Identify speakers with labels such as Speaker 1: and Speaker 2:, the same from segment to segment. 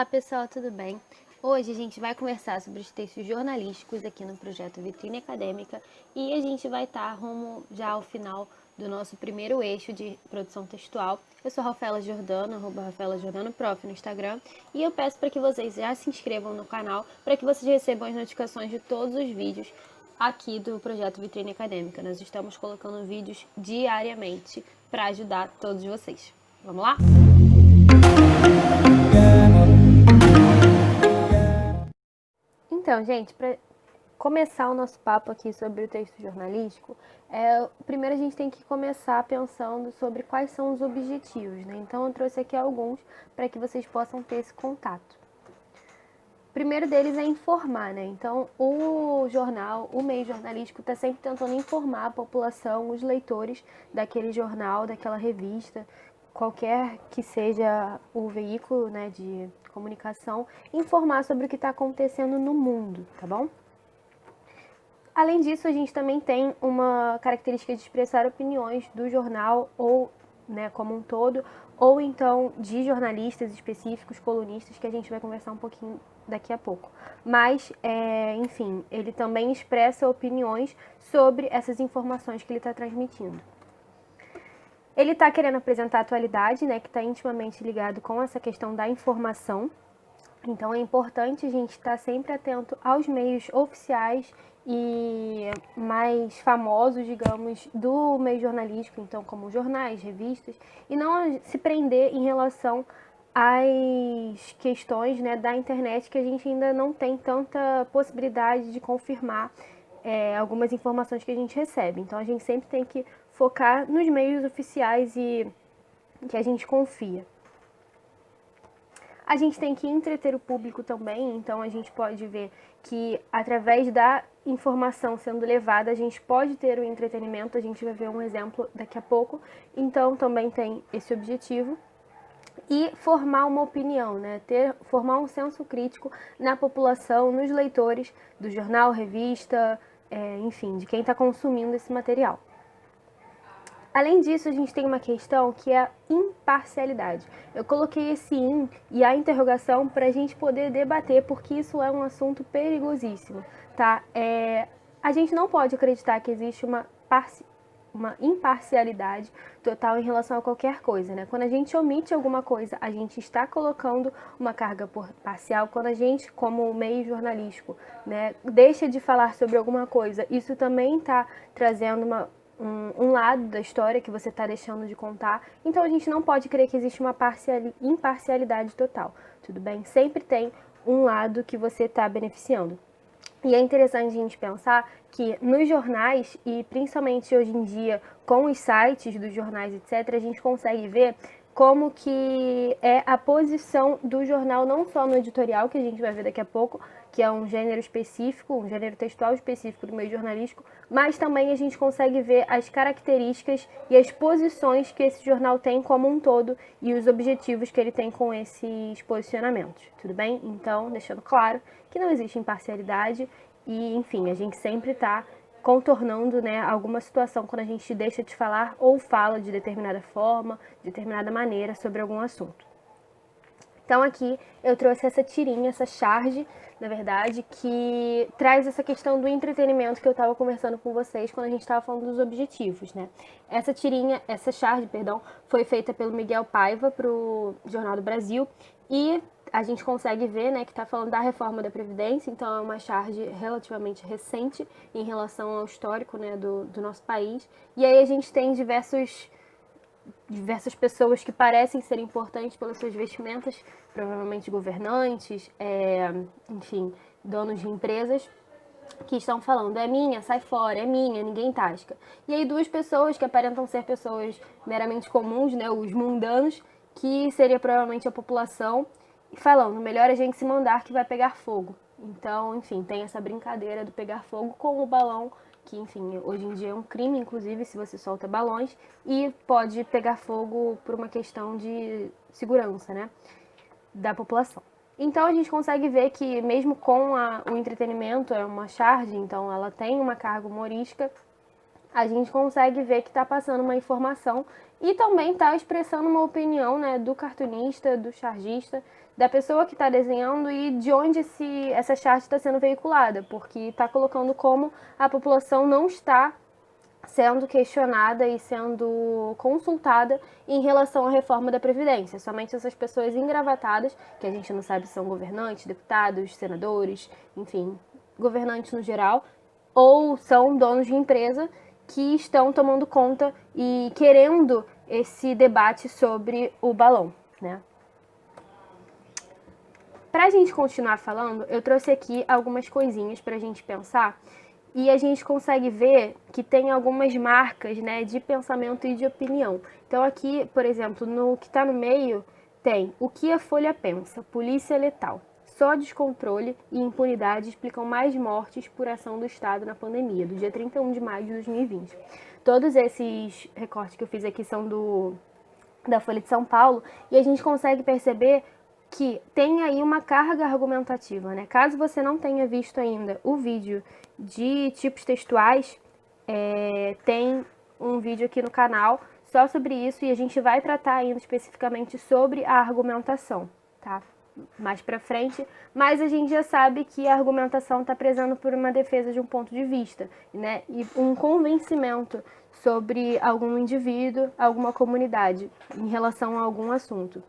Speaker 1: Olá pessoal, tudo bem? Hoje a gente vai conversar sobre os textos jornalísticos aqui no projeto Vitrine Acadêmica e a gente vai estar rumo já ao final do nosso primeiro eixo de produção textual. Eu sou Rafaela Jordano, @RafaelaJordanoProf no Instagram, e eu peço para que vocês já se inscrevam no canal para que vocês recebam as notificações de todos os vídeos aqui do projeto Vitrine Acadêmica. Nós estamos colocando vídeos diariamente para ajudar todos vocês. Vamos lá? Então, gente, para começar o nosso papo aqui sobre o texto jornalístico, primeiro a gente tem que começar pensando sobre quais são os objetivos, né? Então, eu trouxe aqui alguns para que vocês possam ter esse contato. O primeiro deles é informar, né? Então, o jornal, o meio jornalístico está sempre tentando informar a população, os leitores daquele jornal, daquela revista, qualquer que seja o veículo, né, de comunicação, informar sobre o que está acontecendo no mundo, tá bom? Além disso, a gente também tem uma característica de expressar opiniões do jornal ou, né, como um todo, ou então de jornalistas específicos, colunistas, que a gente vai conversar um pouquinho daqui a pouco. Mas, enfim, ele também expressa opiniões sobre essas informações que ele está transmitindo. Ele está querendo apresentar a atualidade, né, que está intimamente ligado com essa questão da informação. Então é importante a gente estar sempre atento aos meios oficiais e mais famosos, digamos, do meio jornalístico, então como jornais, revistas, e não se prender em relação às questões, né, da internet, que a gente ainda não tem tanta possibilidade de confirmar algumas informações que a gente recebe. Então a gente sempre tem que focar nos meios oficiais e que a gente confia. A gente tem que entreter o público também, então a gente pode ver que através da informação sendo levada, a gente pode ter o entretenimento, a gente vai ver um exemplo daqui a pouco, então também tem esse objetivo. E formar uma opinião, né? Formar um senso crítico na população, nos leitores do jornal, revista, enfim, de quem está consumindo esse material. Além disso, a gente tem uma questão que é a imparcialidade. Eu coloquei esse e a interrogação para a gente poder debater, porque isso é um assunto perigosíssimo, tá? A gente não pode acreditar que existe uma imparcialidade total em relação a qualquer coisa, né? Quando a gente omite alguma coisa, a gente está colocando uma carga parcial. Quando a gente, como meio jornalístico, né, deixa de falar sobre alguma coisa, isso também está trazendo um lado da história que você está deixando de contar. Então a gente não pode crer que existe uma imparcialidade total, tudo bem? Sempre tem um lado que você está beneficiando. E é interessante a gente pensar que nos jornais, e principalmente hoje em dia com os sites dos jornais, etc., a gente consegue ver como que é a posição do jornal, não só no editorial, que a gente vai ver daqui a pouco, que é um gênero específico, um gênero textual específico do meio jornalístico, mas também a gente consegue ver as características e as posições que esse jornal tem como um todo e os objetivos que ele tem com esses posicionamentos, tudo bem? Então, deixando claro que não existe imparcialidade e, enfim, a gente sempre está contornando, né, alguma situação quando a gente deixa de falar ou fala de determinada forma, de determinada maneira sobre algum assunto. Então aqui eu trouxe essa tirinha, essa charge, na verdade, que traz essa questão do entretenimento que eu estava conversando com vocês quando a gente estava falando dos objetivos, né? Essa charge, foi feita pelo Miguel Paiva para o Jornal do Brasil e a gente consegue ver, né, que está falando da reforma da Previdência, então é uma charge relativamente recente em relação ao histórico, né, do nosso país. E aí a gente tem diversas pessoas que parecem ser importantes pelas suas vestimentas, provavelmente governantes, enfim, donos de empresas, que estão falando, é minha, sai fora, é minha, ninguém tasca. E aí duas pessoas que aparentam ser pessoas meramente comuns, né, os mundanos, que seria provavelmente a população, falando, melhor a gente se mandar que vai pegar fogo. Então, enfim, tem essa brincadeira do pegar fogo com o balão, que, enfim, hoje em dia é um crime, inclusive, se você solta balões, e pode pegar fogo por uma questão de segurança, né, da população. Então a gente consegue ver que mesmo com o entretenimento, é uma charge, então ela tem uma carga humorística, a gente consegue ver que está passando uma informação e também está expressando uma opinião, né, do cartunista, do chargista, da pessoa que está desenhando e de onde essa charge está sendo veiculada, porque está colocando como a população não está sendo questionada e sendo consultada em relação à reforma da Previdência. Somente essas pessoas engravatadas, que a gente não sabe se são governantes, deputados, senadores, enfim, governantes no geral, ou são donos de empresa que estão tomando conta e querendo esse debate sobre o balão, né? Para a gente continuar falando, eu trouxe aqui algumas coisinhas para a gente pensar e a gente consegue ver que tem algumas marcas, né, de pensamento e de opinião. Então aqui, por exemplo, no que está no meio, tem o que a Folha pensa, polícia letal. Só descontrole e impunidade explicam mais mortes por ação do Estado na pandemia, do dia 31 de maio de 2020. Todos esses recortes que eu fiz aqui são da Folha de São Paulo e a gente consegue perceber que tem aí uma carga argumentativa, né? Caso você não tenha visto ainda o vídeo de tipos textuais, tem um vídeo aqui no canal só sobre isso e a gente vai tratar ainda especificamente sobre a argumentação, tá? Mais pra frente, mas a gente já sabe que a argumentação está prezando por uma defesa de um ponto de vista, né? E um convencimento sobre algum indivíduo, alguma comunidade em relação a algum assunto.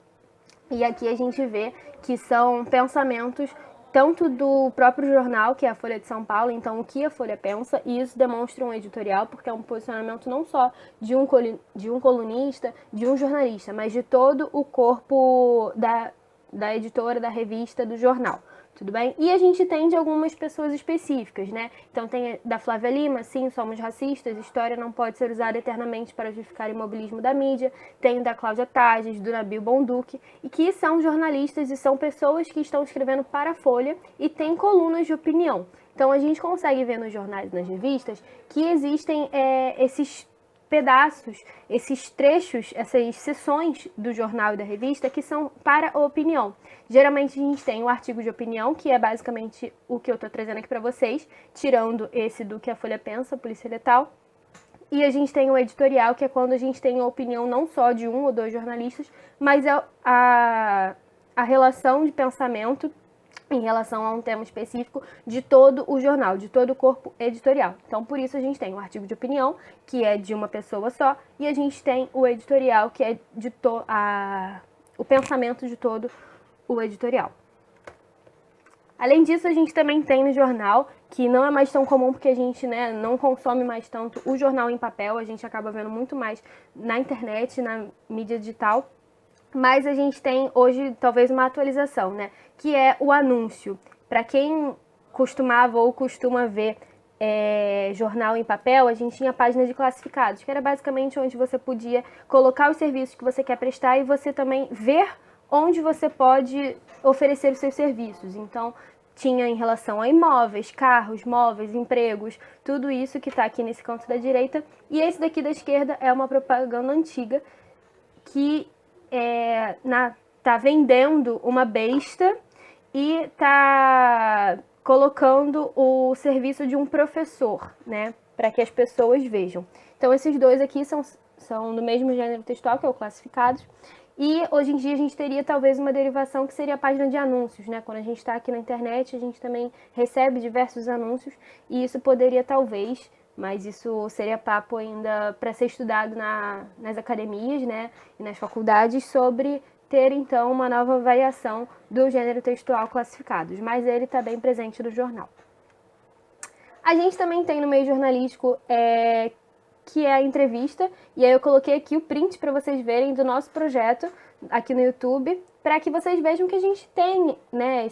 Speaker 1: E aqui a gente vê que são pensamentos tanto do próprio jornal, que é a Folha de São Paulo, então o que a Folha pensa, e isso demonstra um editorial, porque é um posicionamento não só de um colunista, de um jornalista, mas de todo o corpo da editora, da revista, do jornal. Tudo bem? E a gente tem de algumas pessoas específicas, né? Então tem da Flávia Lima, sim, somos racistas, história não pode ser usada eternamente para justificar o imobilismo da mídia. Tem da Cláudia Tages, do Nabil Bonduque, e que são jornalistas e são pessoas que estão escrevendo para a Folha e têm colunas de opinião. Então a gente consegue ver nos jornais e nas revistas que existem esses pedaços, esses trechos, essas seções do jornal e da revista que são para a opinião. Geralmente a gente tem o artigo de opinião, que é basicamente o que eu estou trazendo aqui para vocês, tirando esse do que a Folha pensa, polícia letal. E a gente tem o editorial, que é quando a gente tem a opinião não só de um ou dois jornalistas, mas a relação de pensamento em relação a um tema específico de todo o jornal, de todo o corpo editorial. Então, por isso a gente tem o artigo de opinião, que é de uma pessoa só, e a gente tem o editorial, que é de o pensamento de todo o editorial. Além disso, a gente também tem no jornal, que não é mais tão comum porque a gente, né, não consome mais tanto o jornal em papel, a gente acaba vendo muito mais na internet, na mídia digital, mas a gente tem hoje talvez uma atualização, né? Que é o anúncio. Para quem costumava ou costuma ver jornal em papel, a gente tinha página de classificados, que era basicamente onde você podia colocar os serviços que você quer prestar e você também ver onde você pode oferecer os seus serviços. Então, tinha em relação a imóveis, carros, móveis, empregos, tudo isso que está aqui nesse canto da direita. E esse daqui da esquerda é uma propaganda antiga que tá vendendo uma besta e tá colocando o serviço de um professor, né, para que as pessoas vejam. Então esses dois aqui são do mesmo gênero textual, que é o classificados, e hoje em dia a gente teria talvez uma derivação que seria a página de anúncios, né? Quando a gente está aqui na internet, a gente também recebe diversos anúncios e isso poderia talvez, mas isso seria papo ainda para ser estudado nas academias, né, e nas faculdades, sobre ter então uma nova variação do gênero textual classificados, mas ele está bem presente no jornal. A gente também tem no meio jornalístico que é a entrevista, e aí eu coloquei aqui o print para vocês verem do nosso projeto aqui no YouTube, para que vocês vejam que a gente tem, né,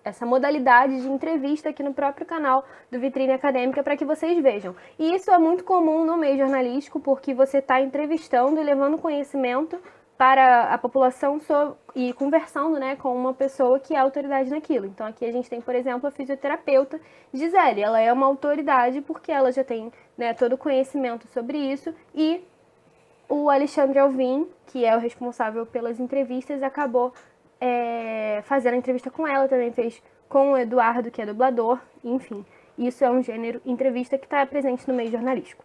Speaker 1: essa modalidade de entrevista aqui no próprio canal do Vitrine Acadêmica para que vocês vejam. E isso é muito comum no meio jornalístico, porque você está entrevistando e levando conhecimento para a população e conversando, né, com uma pessoa que é autoridade naquilo. Então aqui a gente tem, por exemplo, a fisioterapeuta Gisele. Ela é uma autoridade porque ela já tem, né, todo o conhecimento sobre isso, e o Alexandre Alvim, que é o responsável pelas entrevistas, acabou fazendo a entrevista com ela, também fez com o Eduardo, que é dublador, enfim. Isso é um gênero entrevista que está presente no meio jornalístico.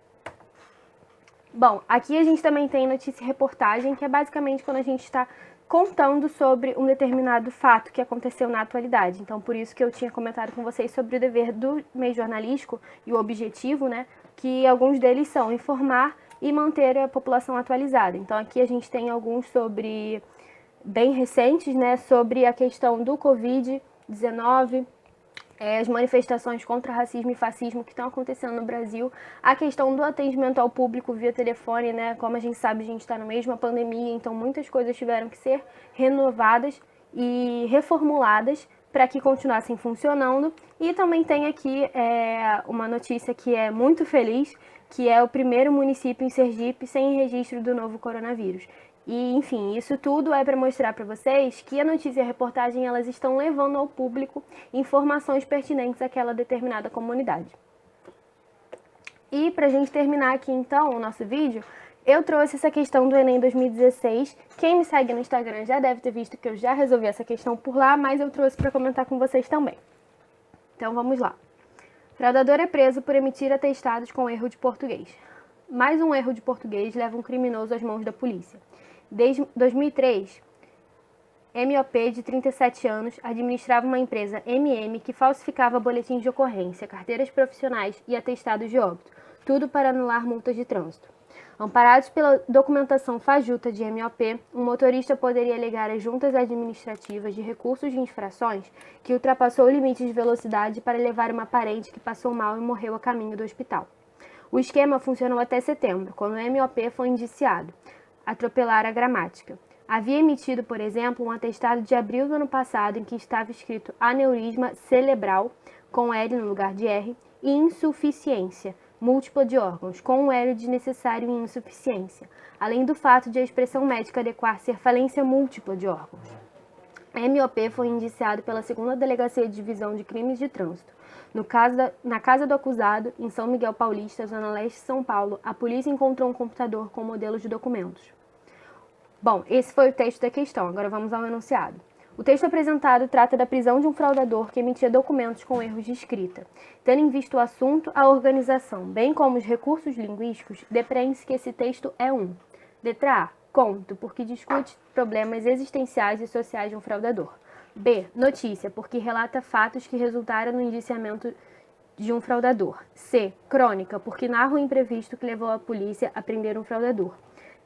Speaker 1: Bom, aqui a gente também tem notícia e reportagem, que é basicamente quando a gente está contando sobre um determinado fato que aconteceu na atualidade. Então, por isso que eu tinha comentado com vocês sobre o dever do meio jornalístico e o objetivo, né, que alguns deles são informar e manter a população atualizada. Então, aqui a gente tem alguns sobre bem recentes, né, sobre a questão do Covid-19, as manifestações contra racismo e fascismo que estão acontecendo no Brasil, a questão do atendimento ao público via telefone, né? Como a gente sabe, a gente está no meio de uma pandemia, então muitas coisas tiveram que ser renovadas e reformuladas para que continuassem funcionando. E também tem aqui uma notícia que é muito feliz, que é o primeiro município em Sergipe sem registro do novo coronavírus. E, enfim, isso tudo é para mostrar para vocês que a notícia e a reportagem elas estão levando ao público informações pertinentes àquela determinada comunidade. E para a gente terminar aqui então o nosso vídeo, eu trouxe essa questão do Enem 2016. Quem me segue no Instagram já deve ter visto que eu já resolvi essa questão por lá, mas eu trouxe para comentar com vocês também. Então vamos lá. Fraudador é preso por emitir atestados com erro de português. Mais um erro de português leva um criminoso às mãos da polícia. Desde 2003, MOP, de 37 anos, administrava uma empresa MM que falsificava boletins de ocorrência, carteiras profissionais e atestados de óbito, tudo para anular multas de trânsito. Amparados pela documentação fajuta de MOP, um motorista poderia alegar às juntas administrativas de recursos de infrações que ultrapassou o limite de velocidade para levar uma parente que passou mal e morreu a caminho do hospital. O esquema funcionou até setembro, quando o MOP foi indiciado atropelar a gramática. Havia emitido, por exemplo, um atestado de abril do ano passado em que estava escrito aneurisma cerebral, com L no lugar de R, e insuficiência múltipla de órgãos, com o L de necessário e insuficiência, além do fato de a expressão médica adequar ser falência múltipla de órgãos. A MOP foi indiciado pela 2ª Delegacia de Divisão de Crimes de Trânsito. Na casa do acusado, em São Miguel Paulista, zona leste de São Paulo, a polícia encontrou um computador com modelos de documentos. Bom, esse foi o texto da questão, agora vamos ao enunciado. O texto apresentado trata da prisão de um fraudador que emitia documentos com erros de escrita. Tendo em vista o assunto, a organização, bem como os recursos linguísticos, depreende-se que esse texto é letra A, conto, porque discute problemas existenciais e sociais de um fraudador. B, notícia, porque relata fatos que resultaram no indiciamento de um fraudador. C, crônica, porque narra o imprevisto que levou a polícia a prender um fraudador.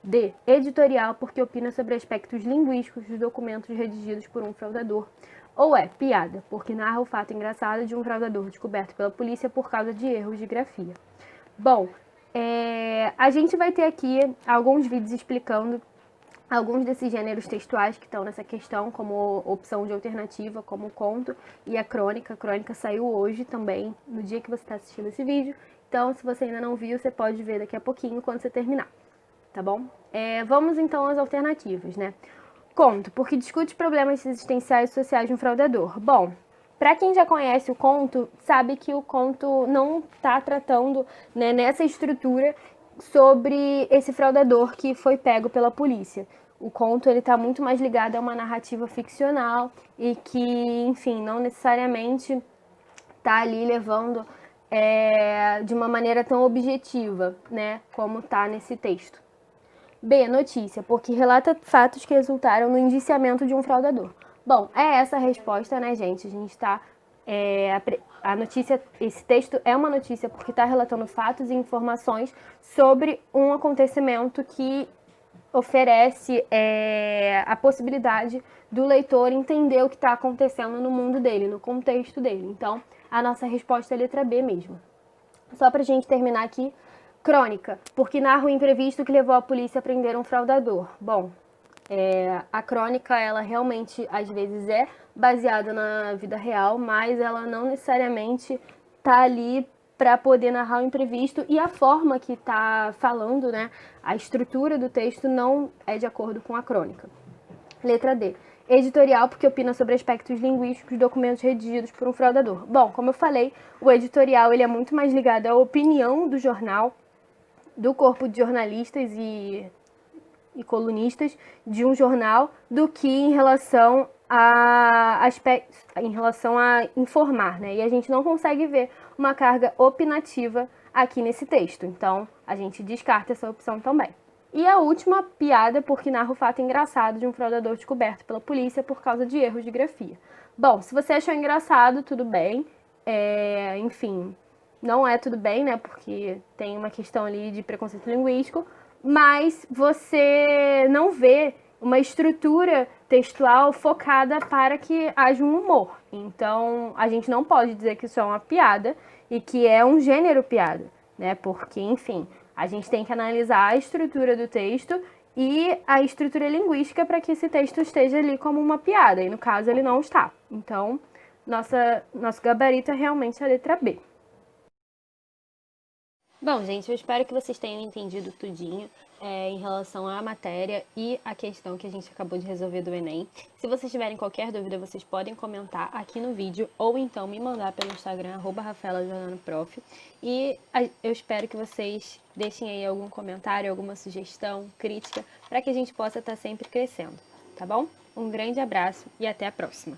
Speaker 1: D, editorial, porque opina sobre aspectos linguísticos dos documentos redigidos por um fraudador. Ou E, piada, porque narra o fato engraçado de um fraudador descoberto pela polícia por causa de erros de grafia. Bom, a gente vai ter aqui alguns vídeos explicando alguns desses gêneros textuais que estão nessa questão, como opção de alternativa, como o conto e a crônica. A crônica saiu hoje também, no dia que você está assistindo esse vídeo. Então, se você ainda não viu, você pode ver daqui a pouquinho, quando você terminar. Tá bom? Vamos então às alternativas, né? Conto, porque discute problemas existenciais e sociais de um fraudador. Bom, para quem já conhece o conto, sabe que o conto não está tratando, né, nessa estrutura sobre esse fraudador que foi pego pela polícia. O conto ele está muito mais ligado a uma narrativa ficcional e que, enfim, não necessariamente está ali levando de uma maneira tão objetiva, né, como está nesse texto. B, notícia, porque relata fatos que resultaram no indiciamento de um fraudador. Bom, é essa a resposta, né, gente? A gente está... a notícia, esse texto é uma notícia porque está relatando fatos e informações sobre um acontecimento que oferece a possibilidade do leitor entender o que está acontecendo no mundo dele, no contexto dele. Então, a nossa resposta é a letra B mesmo. Só para a gente terminar aqui, crônica, porque narra o imprevisto que levou a polícia a prender um fraudador. Bom, a crônica, ela realmente, às vezes, é baseada na vida real, mas ela não necessariamente está ali para poder narrar o imprevisto, e a forma que está falando, né, a estrutura do texto não é de acordo com a crônica. Letra D. Editorial, porque opina sobre aspectos linguísticos de documentos redigidos por um fraudador. Bom, como eu falei, o editorial ele é muito mais ligado à opinião do jornal, do corpo de jornalistas e colunistas de um jornal, do que em relação a informar, né? E a gente não consegue ver uma carga opinativa aqui nesse texto. Então, a gente descarta essa opção também. E a última, piada porque narra o fato engraçado de um fraudador descoberto pela polícia por causa de erros de grafia. Bom, se você achou engraçado, tudo bem. Enfim, não é tudo bem, né? Porque tem uma questão ali de preconceito linguístico, mas você não vê uma estrutura textual focada para que haja um humor. Então, a gente não pode dizer que isso é uma piada e que é um gênero piada, né? Porque, enfim, a gente tem que analisar a estrutura do texto e a estrutura linguística para que esse texto esteja ali como uma piada, e no caso ele não está. Então, nosso gabarito é realmente a letra B. Bom, gente, eu espero que vocês tenham entendido tudinho em relação à matéria e à questão que a gente acabou de resolver do Enem. Se vocês tiverem qualquer dúvida, vocês podem comentar aqui no vídeo ou então me mandar pelo Instagram, @rafaelajordanoprof. E eu espero que vocês deixem aí algum comentário, alguma sugestão, crítica, para que a gente possa estar sempre crescendo, tá bom? Um grande abraço e até a próxima!